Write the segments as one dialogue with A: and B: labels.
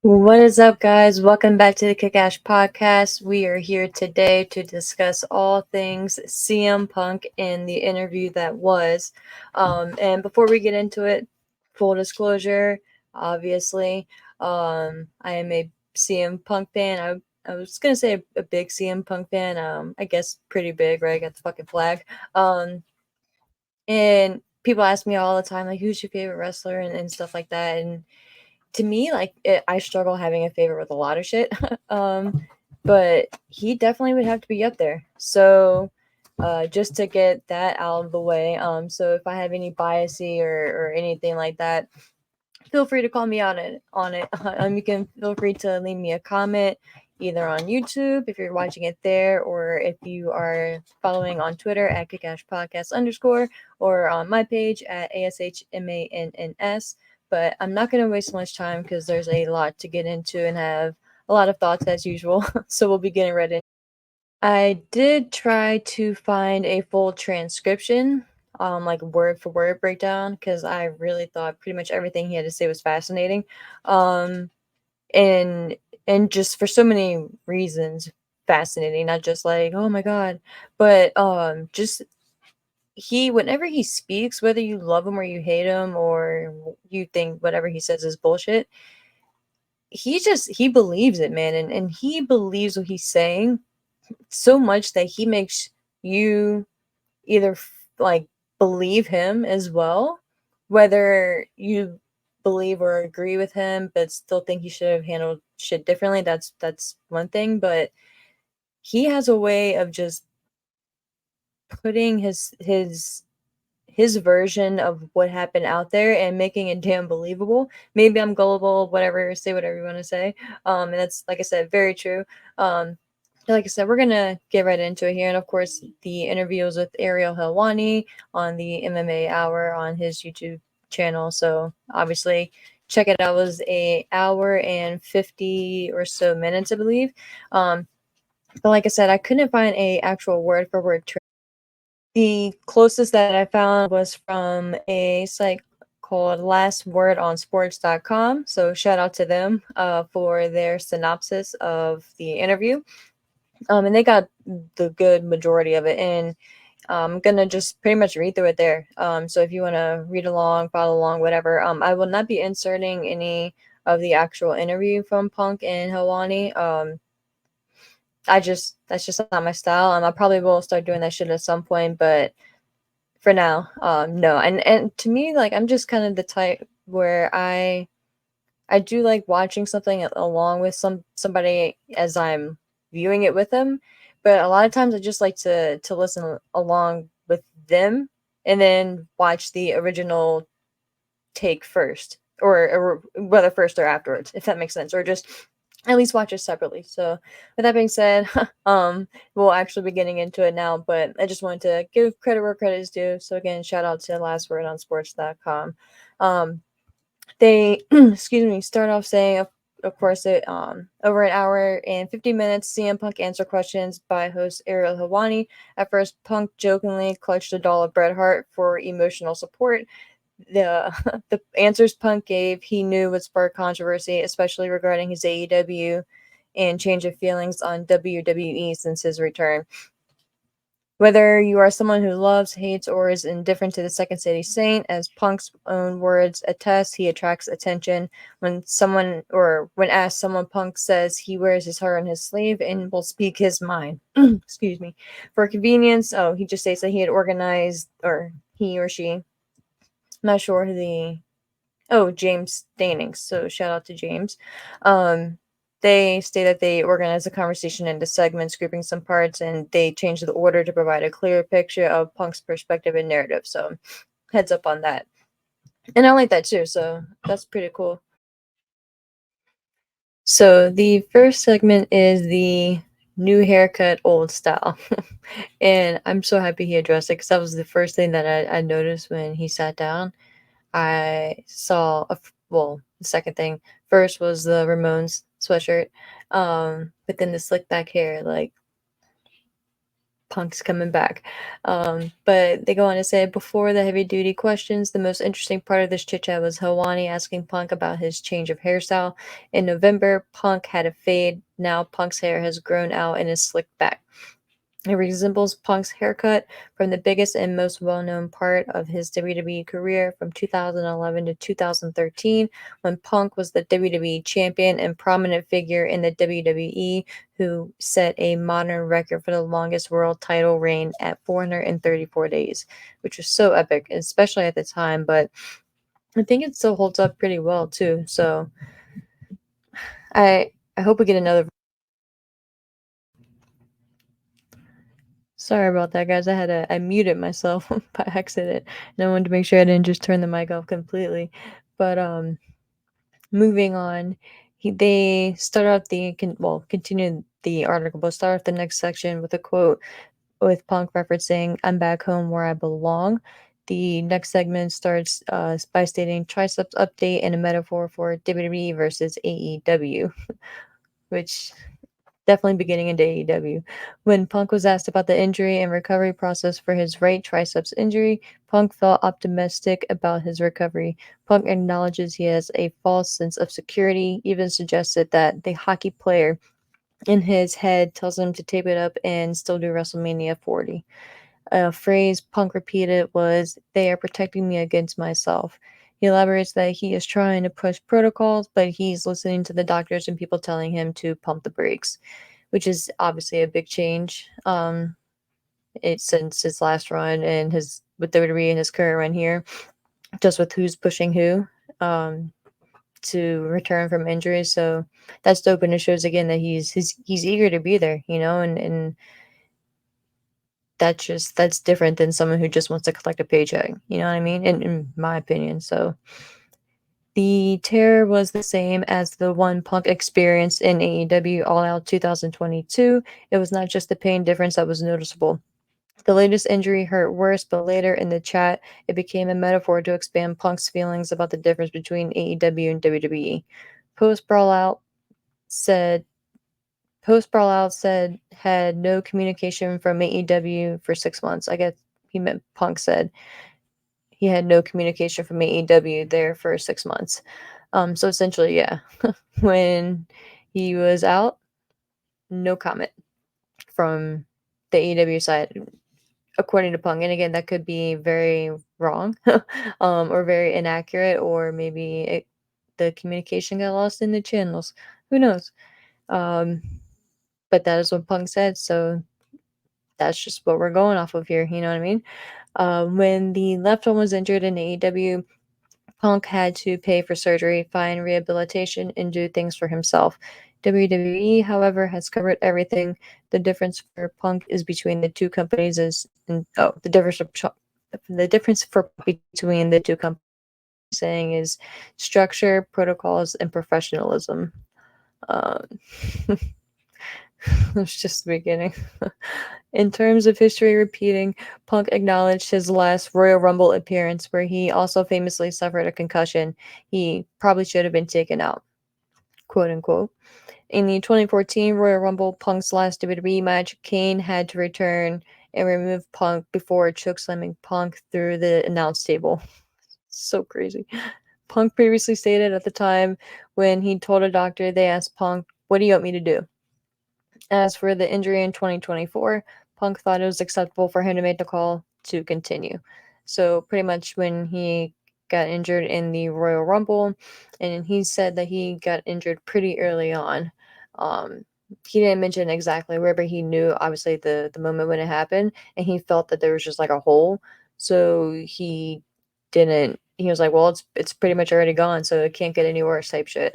A: What is up, guys? Welcome back to the Kick-Ass Podcast. We are here today to discuss all things CM Punk in the interview that was. And before we get into it, full disclosure, obviously, I am a CM Punk fan. I was gonna say a big CM Punk fan. I guess pretty big, right? Got the fucking flag. And people ask me all the time, like, who's your favorite wrestler and stuff like that. And to me, I struggle having a favorite with a lot of shit. But he definitely would have to be up there. So, just to get that out of the way, so if I have any biasy or anything like that, feel free to call me out on it. You can feel free to leave me a comment either on YouTube if you're watching it there, or if you are following on Twitter at @kickashpodcast_ or on my page at ASHMANNS. But I'm not going to waste much time because there's a lot to get into and have a lot of thoughts as usual. So we'll be getting right in. I did try to find a full transcription, like word for word breakdown, because I really thought pretty much everything he had to say was fascinating. Um, and and just for so many reasons fascinating, not just like, oh my god, but just he whenever he speaks, whether you love him or you hate him or you think whatever he says is bullshit, he believes it, man, and he believes what he's saying so much that he makes you either like believe him as well, whether you believe or agree with him but still think he should have handled shit differently. That's one thing, but he has a way of just putting his version of what happened out there and making it damn believable. Maybe I'm gullible, whatever, say whatever you want to say. And that's, like I said, very true. Like I said, we're gonna get right into it here, and of course, the interview was with Ariel Helwani on the MMA Hour on his YouTube channel. So obviously, check it out. It was a hour and 50 or so minutes, I believe. But like I said, I couldn't find a actual word for word. The closest that I found was from a site called lastwordonsports.com. So shout out to them for their synopsis of the interview. And they got the good majority of it. And I'm gonna just pretty much read through it there. So if you want to read along, follow along, whatever. I will not be inserting any of the actual interview from Punk and Helwani. That's just not my style. I probably will start doing that shit at some point, but for now, no. And to me, like, I'm just kind of the type where I do like watching something along with somebody as I'm viewing it with them, but a lot of times I just like to listen along with them and then watch the original take first, or whether first or afterwards, if that makes sense, or just at least watch it separately. So with that being said, we'll actually be getting into it now, but I just wanted to give credit where credit is due. So again, shout out to lastwordonsports.com. They excuse me, start off saying, of course, it over an hour and 50 minutes, CM Punk answer questions by host Ariel Helwani. At first, Punk jokingly clutched a doll of Bret Hart for emotional support. The answers Punk gave, he knew would spark controversy, especially regarding his AEW and change of feelings on WWE since his return. Whether you are someone who loves, hates, or is indifferent to the Second City Saint, as Punk's own words attest, he attracts attention. When asked, someone Punk says he wears his heart on his sleeve and will speak his mind. Excuse me. For convenience, he just states that he had organized, or he or she, I'm not sure who James Stannings. So shout out to James. They say that they organized the conversation into segments, grouping some parts, and they changed the order to provide a clearer picture of Punk's perspective and narrative. So heads up on that. And I like that too, so that's pretty cool. So the first segment is the new haircut, old style. And I'm so happy he addressed it because that was the first thing that I noticed when he sat down. I saw the second thing first was the Ramones sweatshirt, but then the slick back hair, like Punk's coming back. But they go on to say before the heavy duty questions, the most interesting part of this chit chat was Helwani asking Punk about his change of hairstyle. In November, Punk had a fade. Now Punk's hair has grown out and is slicked back. It resembles Punk's haircut from the biggest and most well-known part of his WWE career from 2011 to 2013, when Punk was the WWE champion and prominent figure in the WWE, who set a modern record for the longest world title reign at 434 days, which was so epic, especially at the time. But I think it still holds up pretty well too. So I hope we get another. Sorry about that, guys. I muted myself by accident, and I wanted to make sure I didn't just turn the mic off completely. But moving on, they start out continue the article, but start off the next section with a quote with Punk referencing "I'm back home where I belong." The next segment starts by stating triceps update and a metaphor for WWE versus AEW, which definitely beginning in AEW. When Punk was asked about the injury and recovery process for his right triceps injury, Punk felt optimistic about his recovery. Punk acknowledges he has a false sense of security, even suggested that the hockey player in his head tells him to tape it up and still do WrestleMania 40. A phrase Punk repeated was, "They are protecting me against myself." He elaborates that he is trying to push protocols, but he's listening to the doctors and people telling him to pump the brakes, which is obviously a big change. Since his last run and his with WWE and his current run here, just with who's pushing who to return from injuries. So that's dope, and it shows again that he's eager to be there, and that's different than someone who just wants to collect a paycheck. You know what I mean? In my opinion. So the tear was the same as the one Punk experienced in AEW All Out 2022. It was not just the pain difference that was noticeable. The latest injury hurt worse, but later in the chat, it became a metaphor to expand Punk's feelings about the difference between AEW and WWE. Post Brawl Out said had no communication from AEW for 6 months. I guess he meant Punk said he had no communication from AEW there for 6 months. So essentially, yeah, when he was out, no comment from the AEW side, according to Punk. And again, that could be very wrong, or very inaccurate, or maybe the communication got lost in the channels. Who knows? Um, but that is what Punk said, so that's just what we're going off of here. You know what I mean? When the left one was injured in AEW, Punk had to pay for surgery, find rehabilitation, and do things for himself. WWE, however, has covered everything. The difference for Punk is between the two companies the difference for between the two companies saying is structure, protocols, and professionalism. Um, That's just the beginning. In terms of history repeating, Punk acknowledged his last Royal Rumble appearance, where he also famously suffered a concussion. He probably should have been taken out, quote unquote. In the 2014 Royal Rumble, Punk's last WWE match, Kane had to return and remove Punk before chokeslamming Punk through the announce table. So crazy. Punk previously stated at the time when he told a doctor, they asked Punk, "What do you want me to do?" As for the injury in 2024, Punk thought it was acceptable for him to make the call to continue. So pretty much when he got injured in the Royal Rumble, and he said that he got injured pretty early on. Um, he didn't mention exactly where, but he knew obviously the moment when it happened, and he felt that there was just like a hole. So he didn't. He was like, "Well, it's pretty much already gone, so it can't get any worse," type shit.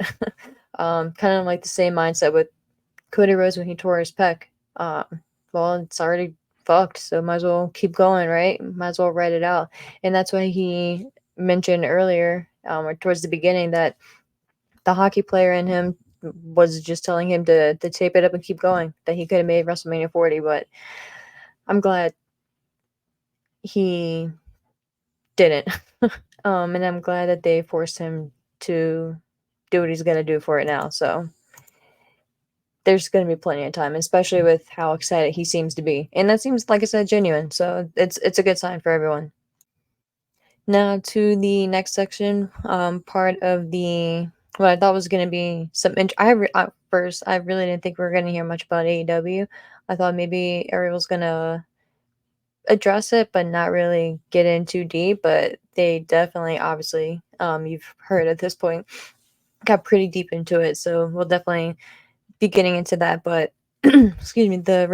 A: Kind of like the same mindset with Cody Rhodes when he tore his pec. Um, well, it's already fucked, so might as well keep going, right? Might as well write it out. And that's why he mentioned earlier, or towards the beginning, that the hockey player in him was just telling him to tape it up and keep going, that he could have made WrestleMania 40, but I'm glad he didn't. And I'm glad that they forced him to do what he's going to do for it now. So there's going to be plenty of time, especially with how excited he seems to be, and that seems, like I said, genuine. So it's a good sign for everyone. Now to the next section, part of the what I thought was going to be some. At first, I really didn't think we were going to hear much about AEW. I thought maybe Ariel's going to address it, but not really get in too deep. But they definitely, obviously, you've heard at this point, got pretty deep into it. So we'll definitely be getting into that. But excuse me, no, the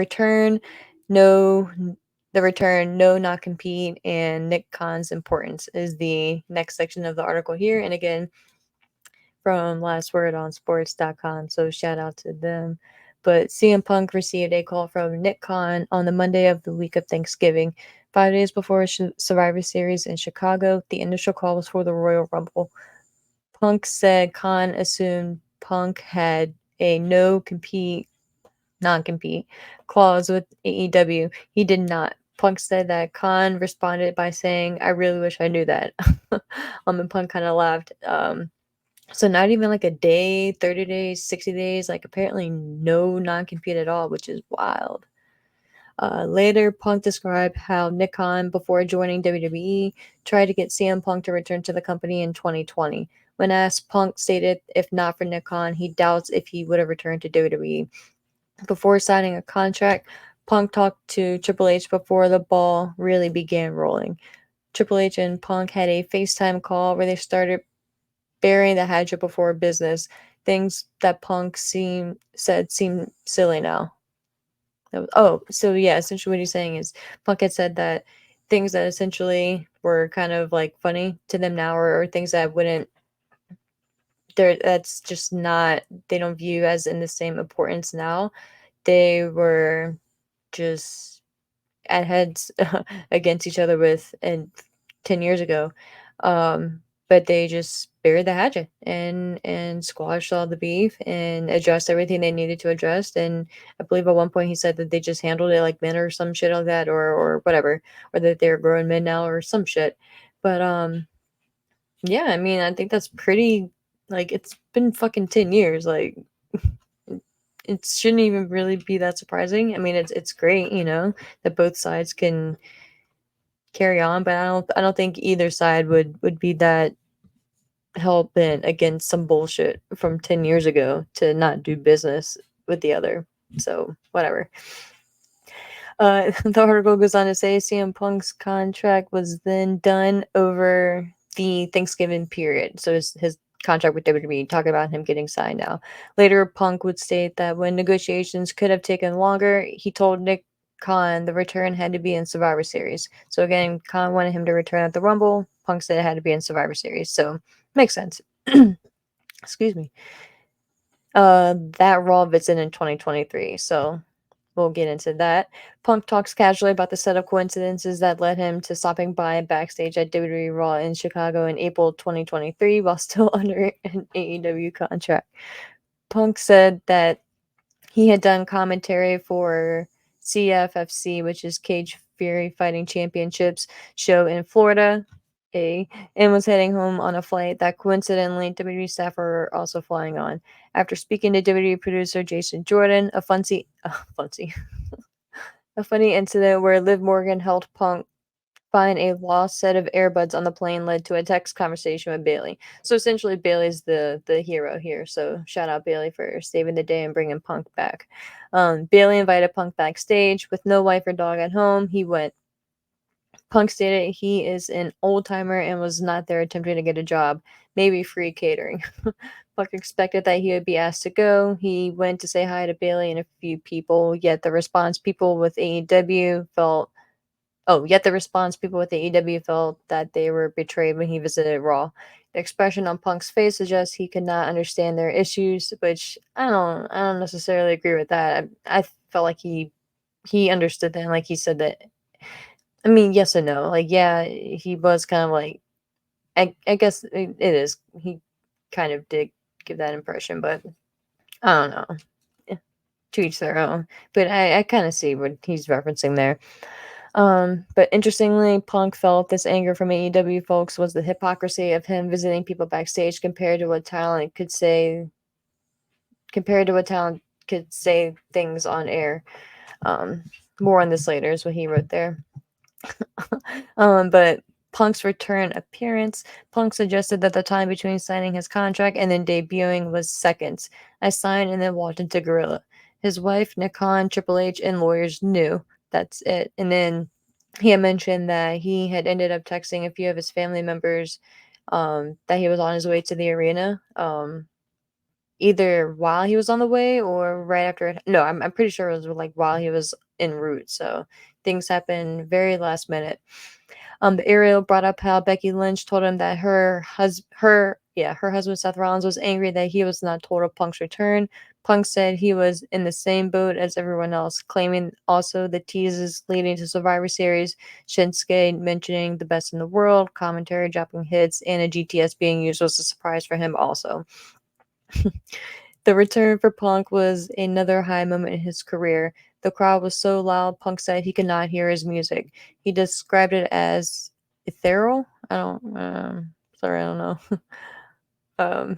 A: return, no, not compete, and Nick Khan's importance is the next section of the article here. And again, from lastwordonsports.com. So shout out to them. But CM Punk received a call from Nick Khan on the Monday of the week of Thanksgiving, 5 days before Survivor Series in Chicago. The initial call was for the Royal Rumble. Punk said Khan assumed Punk had a non-compete clause with AEW. He did not. Punk said that Khan responded by saying, "I really wish I knew that." And Punk kind of laughed. So not even like a day, 30 days, 60 days, like apparently no non-compete at all, which is wild. Later, Punk described how Nick Khan, before joining WWE, tried to get CM Punk to return to the company in 2020. When asked, Punk stated if not for Nick Khan, he doubts if he would have returned to WWE. Before signing a contract, Punk talked to Triple H before the ball really began rolling. Triple H and Punk had a FaceTime call where they started burying the hatchet before business. Things that Punk said seem silly now. So yeah, essentially what he's saying is Punk had said that things that essentially were kind of like funny to them now, or things that wouldn't, that's just not, they don't view as in the same importance now. They were just at heads against each other with and 10 years ago. But they just buried the hatchet and squashed all the beef and addressed everything they needed to address. And I believe at one point he said that they just handled it like men or some shit like that, or whatever, or that they're grown men now or some shit. But yeah, I mean, I think that's pretty, like, it's been fucking 10 years. Like, it shouldn't even really be that surprising. I mean, it's great, that both sides can carry on, but I don't think either side would be that hell bent against some bullshit from 10 years ago to not do business with the other. So whatever. The article goes on to say CM Punk's contract was then done over the Thanksgiving period. So his contract with WWE, talking about him getting signed now. Later, Punk would state that when negotiations could have taken longer, he told Nick Khan the return had to be in Survivor Series. So again, Khan wanted him to return at the Rumble. Punk said it had to be in Survivor Series. So makes sense. Excuse me. That Raw fits in 2023. So we'll get into that. Punk talks casually about the set of coincidences that led him to stopping by backstage at WWE Raw in Chicago in April 2023 while still under an AEW contract. Punk said that he had done commentary for CFFC, which is Cage Fury Fighting Championships show in Florida, and was heading home on a flight that coincidentally WWE staff were also flying on. After speaking to WWE producer Jason Jordan, a funny incident where Liv Morgan helped Punk find a lost set of earbuds on the plane led to a text conversation with Bailey. So essentially, Bailey's the hero here. So shout out Bailey for saving the day and bringing Punk back. Bailey invited Punk backstage with no wife or dog at home. He went. Punk stated he is an old timer and was not there attempting to get a job, maybe free catering. Punk expected that he would be asked to go. He went to say hi to Bailey and a few people, yet the response people with AEW felt that they were betrayed when he visited Raw. The expression on Punk's face suggests he could not understand their issues, which I don't necessarily agree with that. I felt like he understood them. Like he said that. I mean, yes and no. Like, yeah, he was kind of like, I guess it is. He kind of did give that impression, but I don't know. To each their own. But I kind of see what he's referencing there. But interestingly, Punk felt this anger from AEW folks was the hypocrisy of him visiting people backstage compared to what talent could say things on air. Um, More on this later is what he wrote there. But Punk's return appearance, Punk suggested that the time between signing his contract and then debuting was seconds. I signed and then walked into Gorilla. His wife, Nikon, Triple H, and lawyers knew. That's it. And then he had mentioned that he had ended up texting a few of his family members that he was on his way to the arena. Either while he was on the way or right after it. No, I'm pretty sure it was like while he was en route. So things happened very last minute. The Ariel brought up how Becky Lynch told him that her husband Seth Rollins was angry that he was not told of Punk's return. Punk said he was in the same boat as everyone else, claiming also the teases leading to Survivor Series, Shinsuke mentioning the best in the world, commentary dropping hits, and a GTS being used was a surprise for him also. The return for Punk was another high moment in his career. The crowd was so loud, Punk said he could not hear his music. He described it as ethereal. Sorry, I don't know. um,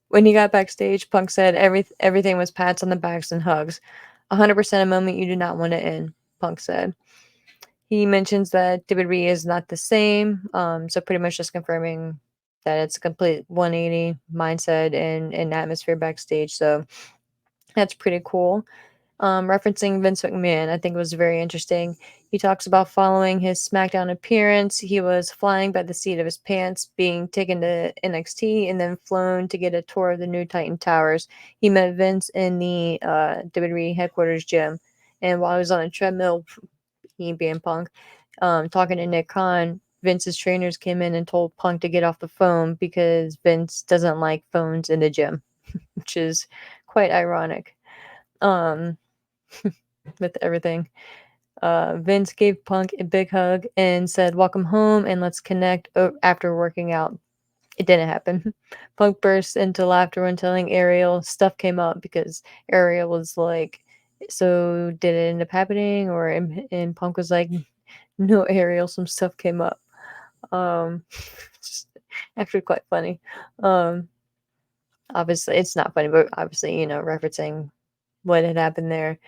A: when he got backstage, Punk said everything was pats on the backs and hugs. 100% a moment you do not want to end, Punk said. He mentions that WWE is not the same, so pretty much just confirming that it's a complete 180 mindset and atmosphere backstage. So that's pretty cool. Referencing Vince McMahon, I think it was very interesting. He talks about following his SmackDown appearance. He was flying by the seat of his pants, being taken to NXT, and then flown to get a tour of the new Titan Towers. He met Vince in the WWE headquarters gym, and while he was on a treadmill, he being Punk, talking to Nick Khan, Vince's trainers came in and told Punk to get off the phone because Vince doesn't like phones in the gym, which is quite ironic. Um, with everything. Vince gave Punk a big hug and said, "Welcome home and let's connect after working out." It didn't happen. Punk burst into laughter when telling Ariel stuff came up because Ariel was like, "So did it end up happening?" And Punk was like, "No, Ariel, some stuff came up." Um, just actually quite funny. Um, Obviously, it's not funny, but obviously, referencing what had happened there.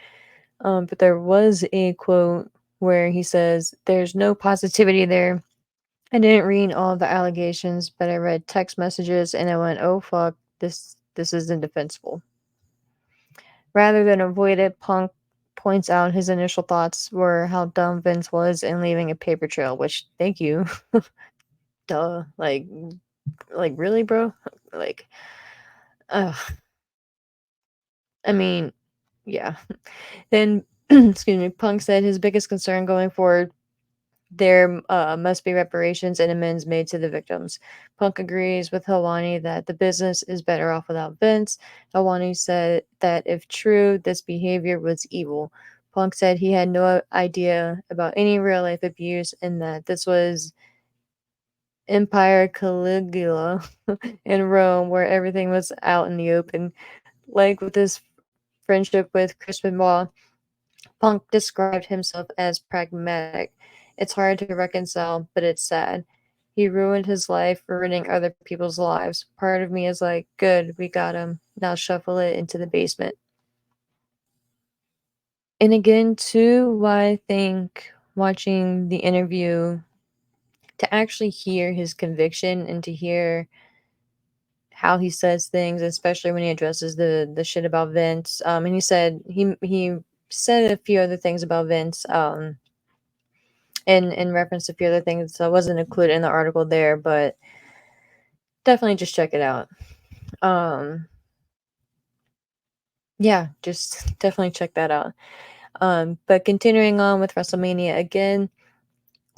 A: But there was a quote where he says, "There's no positivity there. I didn't read all of the allegations, but I read text messages and I went, oh fuck, this is indefensible." Rather than avoid it, Punk points out his initial thoughts were how dumb Vince was in leaving a paper trail, which thank you. Duh. Like really, bro? Like, ugh. I mean, yeah. Then excuse me, Punk said his biggest concern going forward there must be reparations and amends made to the victims. Punk agrees with Helwani that the business is better off without Vince. Helwani said that if true, this behavior was evil. Punk said he had no idea about any real life abuse and that this was Empire Caligula in Rome where everything was out in the open. Like with his friendship with Chris Benoit, Punk described himself as pragmatic. It's hard to reconcile, but it's sad. He ruined his life, ruining other people's lives. Part of me is like, good, we got him. Now shuffle it into the basement. And again, too, why I think watching the interview to actually hear his conviction and to hear how he says things, especially when he addresses the shit about Vince. And he said a few other things about Vince. In reference to a few other things that wasn't included in the article there, but definitely just check it out. Um, yeah, just definitely check that out. But continuing on with WrestleMania again,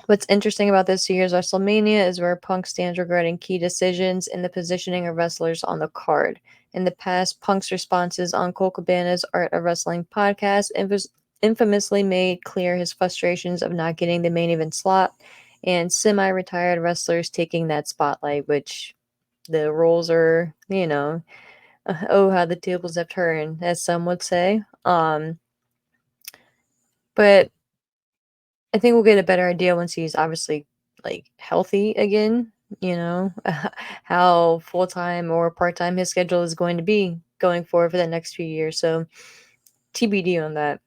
A: what's interesting about this year's WrestleMania is where Punk stands regarding key decisions and the positioning of wrestlers on the card. In the past, Punk's responses on Cole Cabana's Art of Wrestling podcast infamously made clear his frustrations of not getting the main event slot and semi-retired wrestlers taking that spotlight, which the roles are, oh, how the tables have turned, as some would say. But I think we'll get a better idea once he's obviously like healthy again, how full time or part time his schedule is going to be going forward for the next few years. So TBD on that.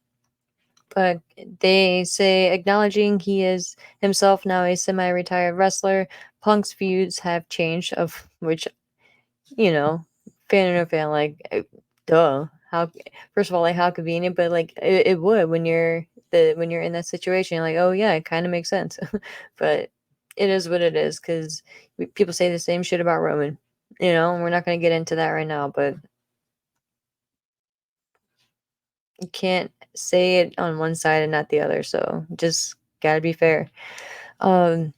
A: But they say acknowledging he is himself now a semi-retired wrestler, Punk's views have changed, of which, you know, fan or no fan, like, duh. How first of all, like, how convenient, but like it would when you're in that situation. You're like, oh yeah, it kind of makes sense, but it is what it is because people say the same shit about Roman. And we're not going to get into that right now, but you can't say it on one side and not the other. So just gotta be fair. Um,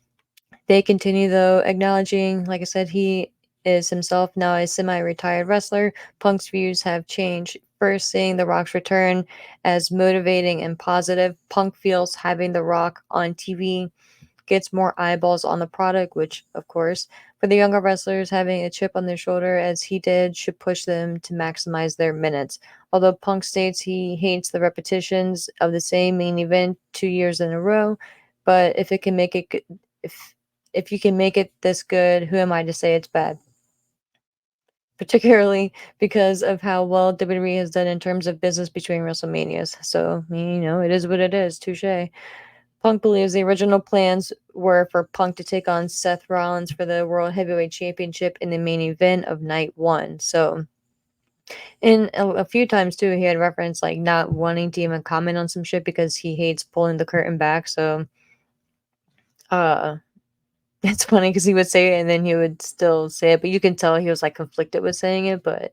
A: they continue though, acknowledging, like I said, he is himself now a semi-retired wrestler. Punk's views have changed. First, seeing The Rock's return as motivating and positive. Punk feels having The Rock on TV gets more eyeballs on the product, which, of course, for the younger wrestlers, having a chip on their shoulder as he did should push them to maximize their minutes. Although Punk states he hates the repetitions of the same main event 2 years in a row, but if it can make it, if you can make it this good, who am I to say it's bad? Particularly because of how well WWE has done in terms of business between WrestleManias. So, it is what it is. Touche. Punk believes the original plans were for Punk to take on Seth Rollins for the World Heavyweight Championship in the main event of night one. So, and a few times too, he had referenced like not wanting to even comment on some shit because he hates pulling the curtain back. So, uh, it's funny because he would say it and then he would still say it, but you can tell he was like conflicted with saying it, but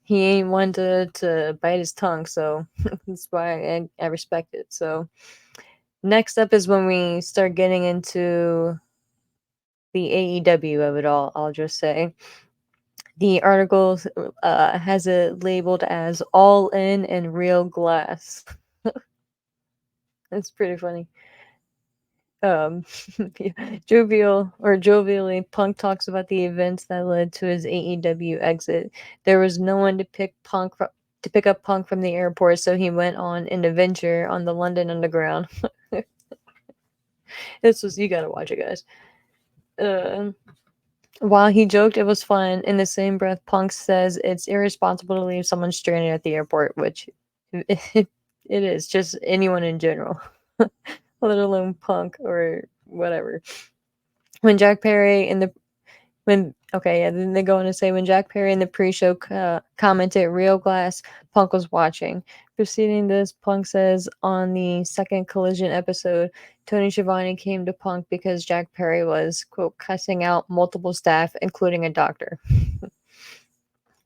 A: he ain't one to bite his tongue. So that's why I respect it. So, next up is when we start getting into the AEW of it all, I'll just say. The article has it labeled as all in and real glass. That's pretty funny. Um, jovially, Punk talks about the events that led to his AEW exit. There was no one to pick up Punk from the airport, so he went on an adventure on the London Underground. You gotta watch it, guys. Uh, While he joked it was fun, in the same breath, Punk says it's irresponsible to leave someone stranded at the airport, which it is, just anyone in general, let alone Punk or whatever. When Jack Perry in the when okay, yeah, then they go on to say when Jack Perry in the pre-show commented real glass, Punk was watching. Preceding this, Punk says on the second Collision episode, Tony Schiavone came to Punk because Jack Perry was, quote, cussing out multiple staff, including a doctor.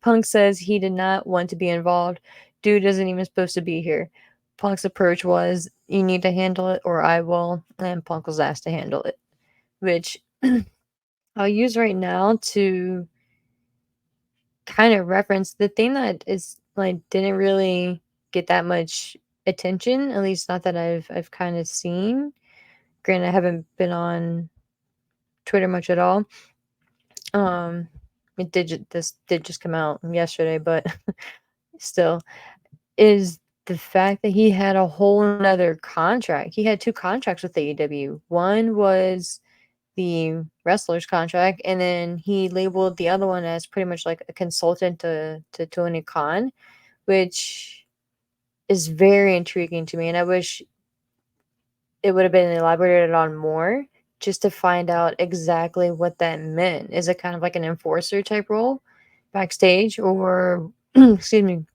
A: Punk says he did not want to be involved. Dude isn't even supposed to be here. Punk's approach was, you need to handle it or I will, and Punk was asked to handle it, which I'll use right now to kind of reference the thing that is like didn't really get that much attention, at least not that I've kind of seen. Granted, I haven't been on Twitter much at all. Um, this did just come out yesterday, but still, is the fact that he had a whole another contract. He had two contracts with AEW. One was the wrestler's contract, and then he labeled the other one as pretty much like a consultant to Tony Khan, which is very intriguing to me. And I wish it would have been elaborated on more just to find out exactly what that meant. Is it kind of like an enforcer type role backstage, or excuse me?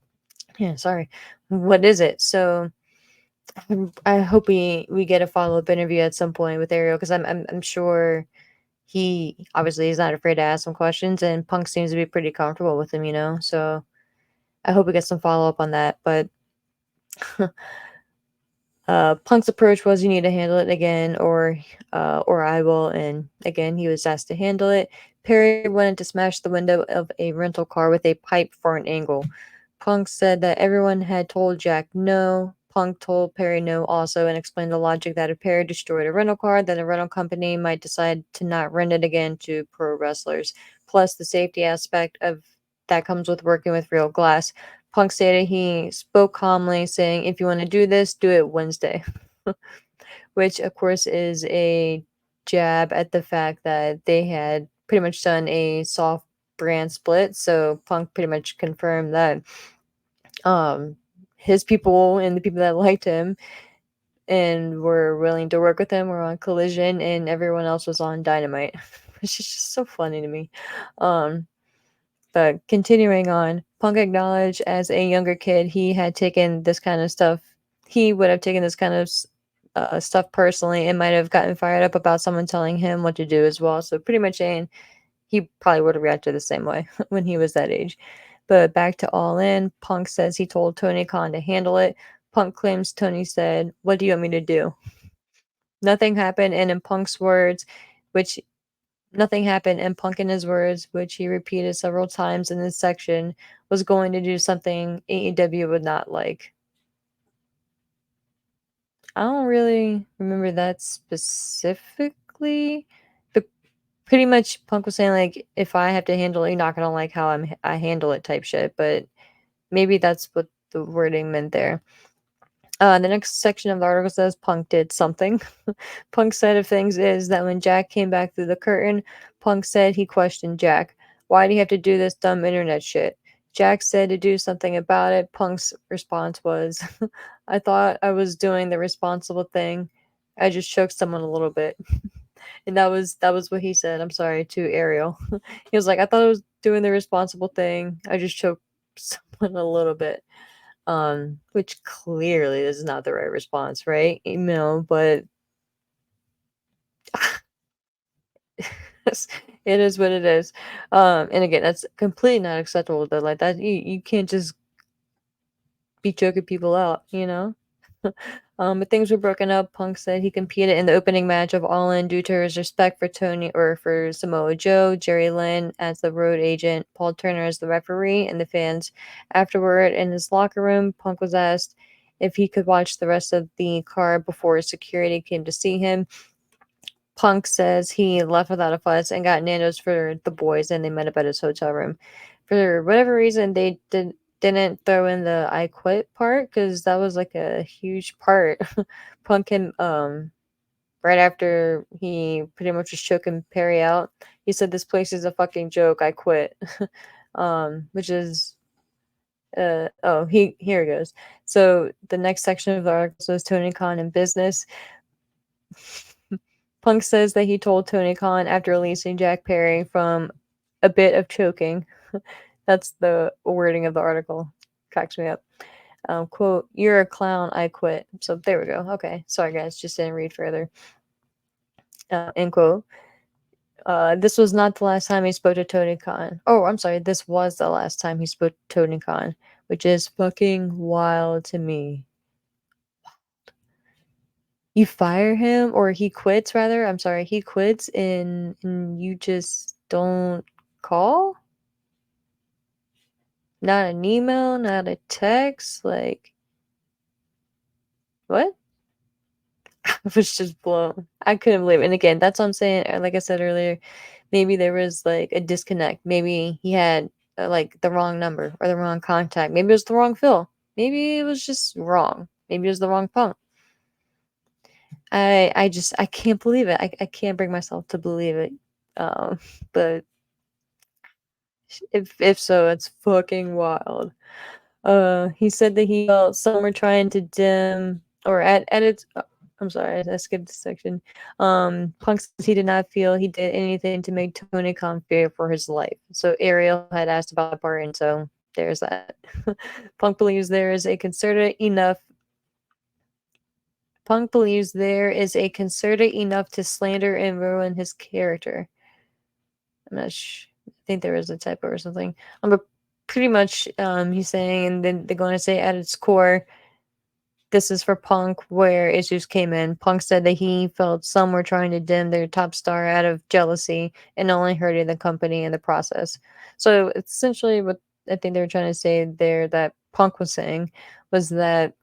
A: Yeah, sorry. What is it? So I hope we get a follow up interview at some point with Ariel because I'm sure he obviously is not afraid to ask some questions, and Punk seems to be pretty comfortable with him. So I hope we get some follow up on that. But Punk's approach was you need to handle it again, or I will. And again, he was asked to handle it. Perry wanted to smash the window of a rental car with a pipe for an angle. Punk said that everyone had told Jack no. Punk told Perry no also and explained the logic that if Perry destroyed a rental car, then the rental company might decide to not rent it again to pro wrestlers. Plus, the safety aspect of that comes with working with real glass. Punk stated he spoke calmly, saying, if you want to do this, do it Wednesday. Which, of course, is a jab at the fact that they had pretty much done a soft brand split. So Punk pretty much confirmed that his people and the people that liked him and were willing to work with him were on Collision, and everyone else was on Dynamite, which is just so funny to me. Um, but continuing on, Punk acknowledged as a younger kid he had taken this kind of stuff. He would have taken this kind of stuff personally and might have gotten fired up about someone telling him what to do as well. So pretty much saying he probably would have reacted the same way when he was that age. But back to All In, Punk says he told Tony Khan to handle it. Punk claims Tony said, "What do you want me to do?" Nothing happened, and in Punk's words, which nothing happened, and Punk in his words, which he repeated several times in this section, was going to do something AEW would not like. I don't really remember that specifically, but pretty much Punk was saying like, if I have to handle it, you're not gonna like how I handle it type shit. But maybe that's what the wording meant there. The next section of the article says Punk did something. Punk's side of things is that when Jack came back through the curtain, Punk said he questioned Jack. Why do you have to do this dumb internet shit? Jack said to do something about it. Punk's response was, I thought I was doing the responsible thing. I just choked someone a little bit. And that was what he said. I'm sorry to Ariel. He was like, I thought I was doing the responsible thing. I just choked someone a little bit. Which clearly is not the right response, right? You know, but it is what it is. And again, that's completely not acceptable though. Like that, you can't just be choking people out, you know? But things were broken up. Punk said he competed in the opening match of All In due to his respect for Tony or for Samoa Joe, Jerry Lynn as the road agent, Paul Turner as the referee, and the fans. Afterward, in his locker room, Punk was asked if he could watch the rest of the card before security came to see him. Punk says he left without a fuss and got Nando's for the boys, and they met up at his hotel room. For whatever reason, they didn't throw in the "I quit" part because that was like a huge part. Punk him right after he pretty much was choking Perry out. He said, "This place is a fucking joke. I quit." Which is here it goes. So the next section of the article says Tony Khan in business. Punk says that he told Tony Khan after releasing Jack Perry from a bit of choking. That's the wording of the article. Cracks me up. Quote, "You're a clown, I quit." So there we go. Okay. Sorry, guys. Just didn't read further. End quote. This was not the last time he spoke to Tony Khan. Oh, I'm sorry. This was the last time he spoke to Tony Khan, which is fucking wild to me. You fire him, or he quits, rather. I'm sorry. He quits, and you just don't call? Not an email, not a text. Like, what? I was just blown. I couldn't believe it. And again, that's what I'm saying. Like I said earlier, maybe there was like a disconnect. Maybe he had like the wrong number or the wrong contact. Maybe it was the wrong Phil. Maybe it was just wrong. Maybe it was the wrong punk. I can't believe it. I can't bring myself to believe it. But if so, it's fucking wild. He said that he felt some were trying to dim or at its. I'm sorry, I skipped this section. Punk says he did not feel he did anything to make Tony Khan fear for his life. So Ariel had asked about the part, and so there's that. Punk believes there is a concerted enough. Punk believes there is a concerted enough to slander and ruin his character. I'm not sure. I think there is a typo or something. But pretty much, he's saying, and then they're going to say at its core, this is for Punk, where issues came in. Punk said that he felt some were trying to dim their top star out of jealousy and only hurting the company in the process. So essentially, what I think they were trying to say there, that Punk was saying, was that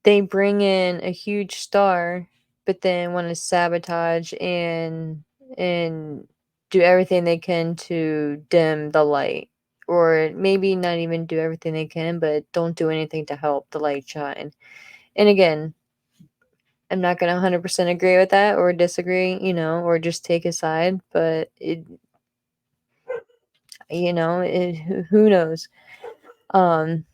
A: they bring in a huge star, but then want to sabotage and do everything they can to dim the light. Or maybe not even do everything they can, but don't do anything to help the light shine. And again, I'm not going to 100% agree with that or disagree, or just take a side, but who knows? Um,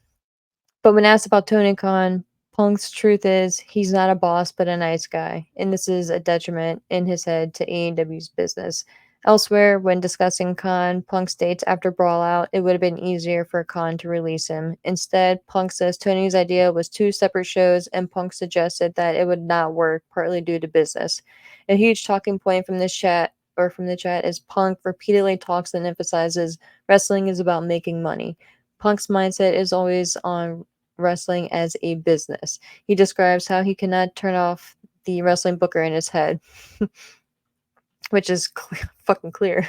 A: but when asked about Tony Khan, Punk's truth is he's not a boss but a nice guy, and this is a detriment in his head to AEW's business. Elsewhere, when discussing Khan, Punk states after Brawlout, it would have been easier for Khan to release him. Instead, Punk says Tony's idea was two separate shows, and Punk suggested that it would not work, partly due to business. A huge talking point from this chat or from the chat is Punk repeatedly talks and emphasizes wrestling is about making money. Punk's mindset is always on wrestling as a business. He describes how he cannot turn off the wrestling booker in his head, which is fucking clear.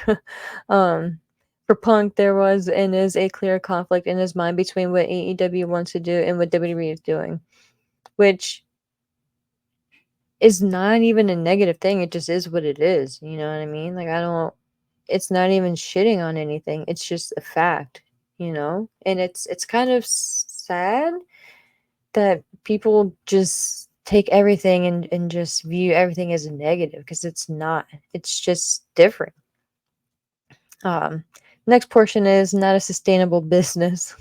A: um, for Punk, there was and is a clear conflict in his mind between what AEW wants to do and what WWE is doing, which is not even a negative thing. It just is what it is. You know what I mean? Like, I don't, it's not even shitting on anything. It's just a fact, you know? And it's kind of sad that people just take everything and just view everything as a negative because it's not. It's just different. Next portion is not a sustainable business.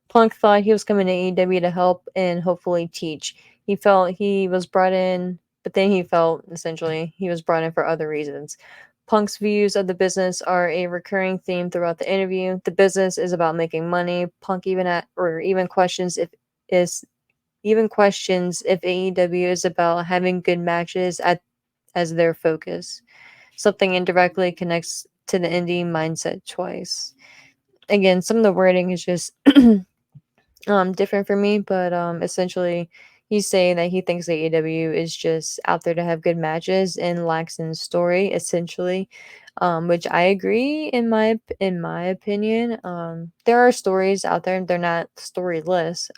A: Punk thought he was coming to AEW to help and hopefully teach. He felt he was brought in, but then he felt essentially he was brought in for other reasons. Punk's views of the business are a recurring theme throughout the interview. The business is about making money. Punk even questions if AEW is about having good matches as their focus. Something indirectly connects to the indie mindset twice. Again, some of the wording is just different for me, but essentially he's saying that he thinks AEW is just out there to have good matches and lacks in story, essentially. Which I agree in my opinion. There are stories out there, they're not storyless.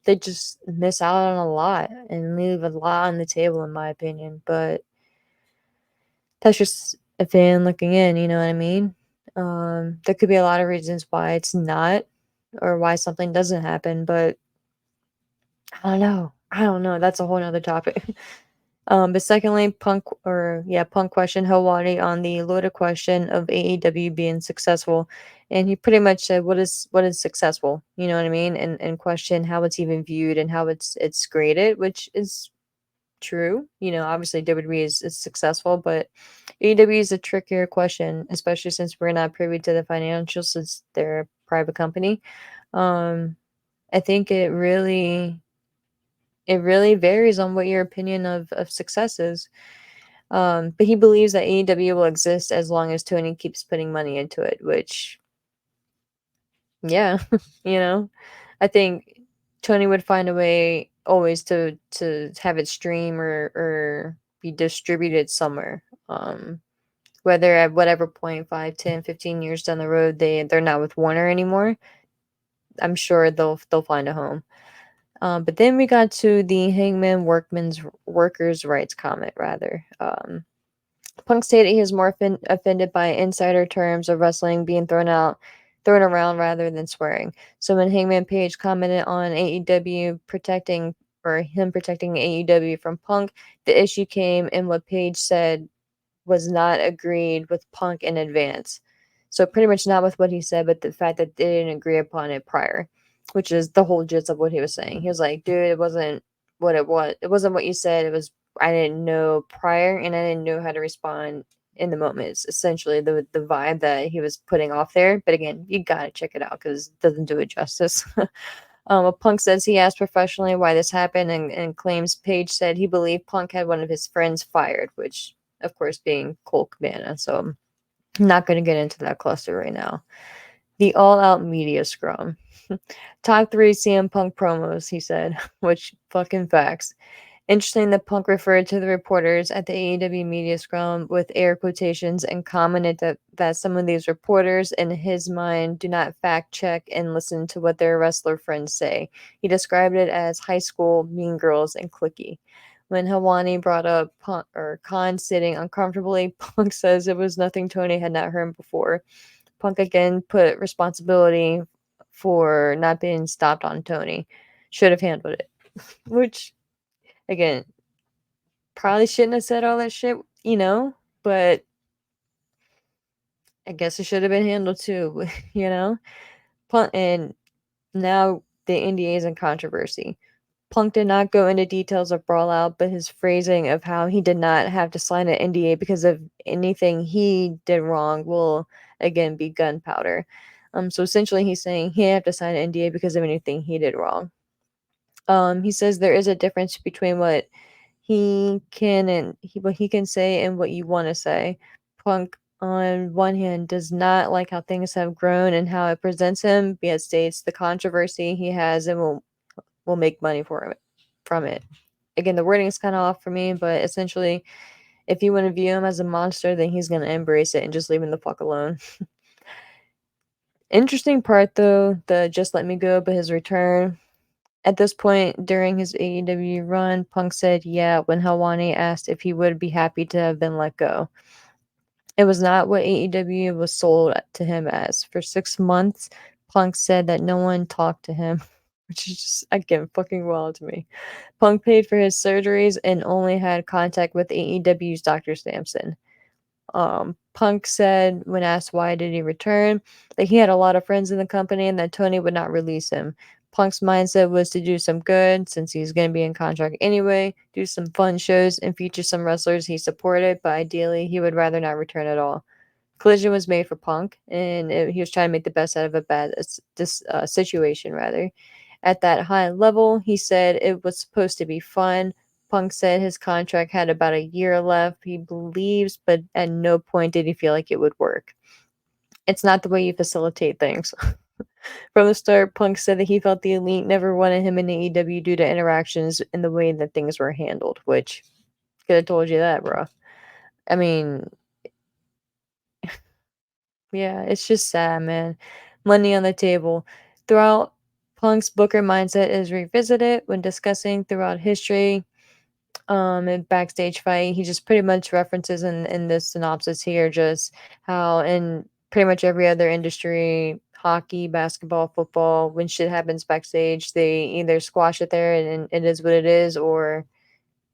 A: They just miss out on a lot and leave a lot on the table, in my opinion. But that's just a fan looking in, you know what I mean? There could be a lot of reasons why it's not or why something doesn't happen, but I don't know. I don't know. That's a whole nother topic. But secondly, Punk questioned Hawani on the loaded question of AEW being successful. And he pretty much said, what is successful? You know what I mean? And question how it's even viewed and how it's graded, which is true. You know, obviously WWE is successful, but AEW is a trickier question, especially since we're not privy to the financials since they're a private company. Um, I think it really varies on what your opinion of success is. But he believes that AEW will exist as long as Tony keeps putting money into it, which, yeah, you know, I think Tony would find a way always to have it stream or be distributed somewhere. Whether at whatever point 5, 10, 15 years down the road they're not with Warner anymore, I'm sure they'll find a home. But then we got to the Hangman Workman's workers' rights comment rather. Punk stated he is more offended by insider terms of wrestling being thrown around rather than swearing. So when Hangman Page commented on AEW protecting or him protecting AEW from Punk, the issue came in what Page said was not agreed with Punk in advance. So pretty much not with what he said, but the fact that they didn't agree upon it prior, which is the whole gist of what he was saying. He was like, dude, it wasn't what it was. It wasn't what you said. It was I didn't know prior and I didn't know how to respond in the moment. It's essentially the vibe that he was putting off there. But again, you gotta check it out because it doesn't do it justice. Punk says he asked professionally why this happened and claims Page said he believed Punk had one of his friends fired, which, of course, being Colt Cabana. So I'm not going to get into that cluster right now. The all out media scrum. Top 3 CM Punk promos, he said, which fucking facts. Interesting that Punk referred to the reporters at the AEW media scrum with air quotations and commented that some of these reporters, in his mind, do not fact check and listen to what their wrestler friends say. He described it as high school, mean girls, and cliquey. When Helwani brought up Khan sitting uncomfortably, Punk says it was nothing Tony had not heard before. Punk again put responsibility for not being stopped on Tony. Should have handled it. Which, again, probably shouldn't have said all that shit, but I guess it should have been handled too, you know? And Now the NDA is in controversy. Punk did not go into details of Brawlout, but his phrasing of how he did not have to sign an NDA because of anything he did wrong will again be gunpowder. So essentially, he's saying he had to sign an NDA because of anything he did wrong. He says there is a difference between what he can say and what you want to say. Punk, on one hand, does not like how things have grown and how it presents him, yet states the controversy he has and will make money for it from it. Again, the wording is kind of off for me, but essentially, if you want to view him as a monster, then he's gonna embrace it and just leave him the fuck alone. Interesting part though, the just let me go, but his return. At this point during his AEW run, Punk said yeah when Helwani asked if he would be happy to have been let go. It was not what AEW was sold to him as. For 6 months, Punk said that no one talked to him, which is just, again, fucking wild to me. Punk paid for his surgeries and only had contact with AEW's Dr. Sampson. Punk said, when asked why did he return, that he had a lot of friends in the company and that Tony would not release him. Punk's mindset was to do some good since he's going to be in contract anyway, do some fun shows and feature some wrestlers he supported, but ideally he would rather not return at all. Collision was made for Punk, and he was trying to make the best out of a bad situation, rather. At that high level, he said it was supposed to be fun. Punk said his contract had about a year left, he believes, but at no point did he feel like it would work. It's not the way you facilitate things. From the start, Punk said that he felt the elite never wanted him in AEW due to interactions and the way that things were handled, which could have told you that, bro. I mean, yeah, it's just sad, man. Money on the table. Throughout, Punk's Booker mindset is revisited when discussing throughout history. In backstage fight, he just pretty much references in this synopsis here just how in pretty much every other industry, hockey, basketball, football, when shit happens backstage, they either squash it there and it is what it is, or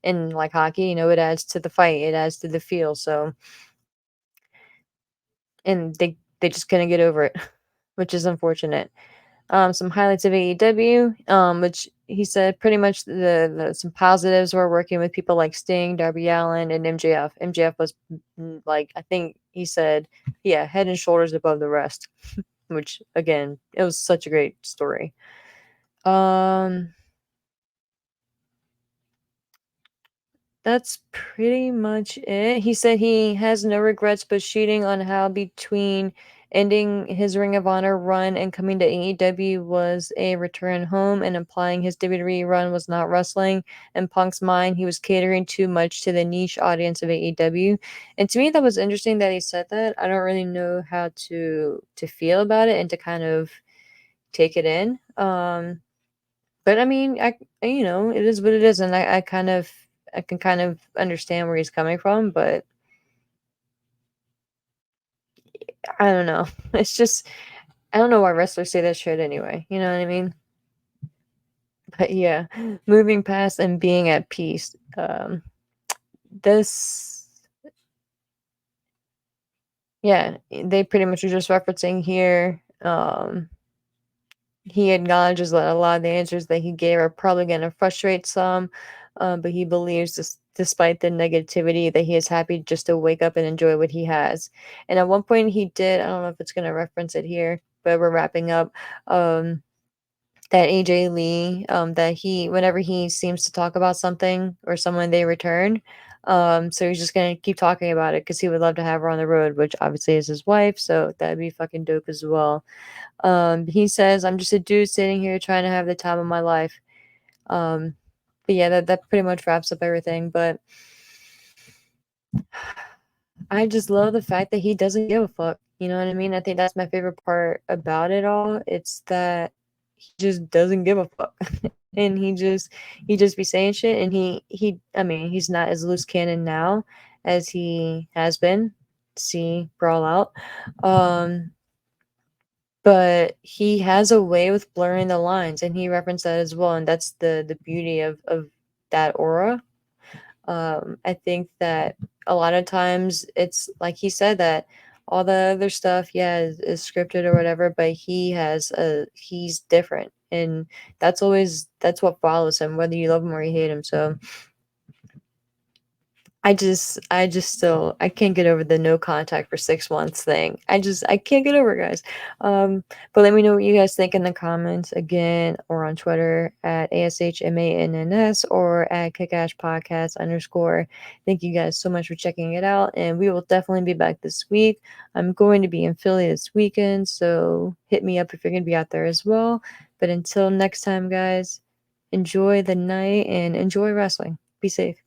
A: in like hockey, it adds to the fight, it adds to the feel. So, and they just couldn't get over it, which is unfortunate. Some highlights of AEW, which he said pretty much the some positives were working with people like Sting, Darby Allin, and MJF. MJF was like, I think he said, yeah, head and shoulders above the rest, which again, it was such a great story. Um, That's pretty much it. He said he has no regrets but shooting on how between ending his Ring of Honor run and coming to AEW was a return home and implying his WWE run was not wrestling. In Punk's mind, he was catering too much to the niche audience of AEW. And to me that was interesting that he said that. I don't really know how to feel about it and to kind of take it in. But I mean, it is what it is, and I can kind of understand where he's coming from, but I don't know. It's just I don't know why wrestlers say that shit anyway. You know what I mean? But yeah, moving past and being at peace. This yeah, they pretty much are just referencing here. He acknowledges that a lot of the answers that he gave are probably going to frustrate some, but he believes, despite the negativity, that he is happy just to wake up and enjoy what he has. And at one point, he did, I don't know if it's going to reference it here, but we're wrapping up. That AJ Lee, that whenever he seems to talk about something or someone, they return. So he's just gonna keep talking about it because he would love to have her on the road, which obviously is his wife. So that'd be fucking dope as well. He says, I'm just a dude sitting here trying to have the time of my life. Um, but yeah, that pretty much wraps up everything. But I just love the fact that he doesn't give a fuck. You know what I mean? I think that's my favorite part about it all. It's that he just doesn't give a fuck. And he just be saying shit and I mean, he's not as loose cannon now as he has been. See Brawl Out. Um but he has a way with blurring the lines and he referenced that as well, and that's the beauty of that aura. I think that a lot of times it's like he said that All the other stuff, yeah, is scripted or whatever, but he's different, and that's what follows him, whether you love him or you hate him. So I just still I can't get over the no contact for 6 months thing. I can't get over it, guys. But let me know what you guys think in the comments again, or on Twitter at ASHMANNS or at _. Thank you guys so much for checking it out, and we will definitely be back this week. I'm going to be in Philly this weekend, so hit me up if you're gonna be out there as well. But until next time, guys, enjoy the night and enjoy wrestling. Be safe.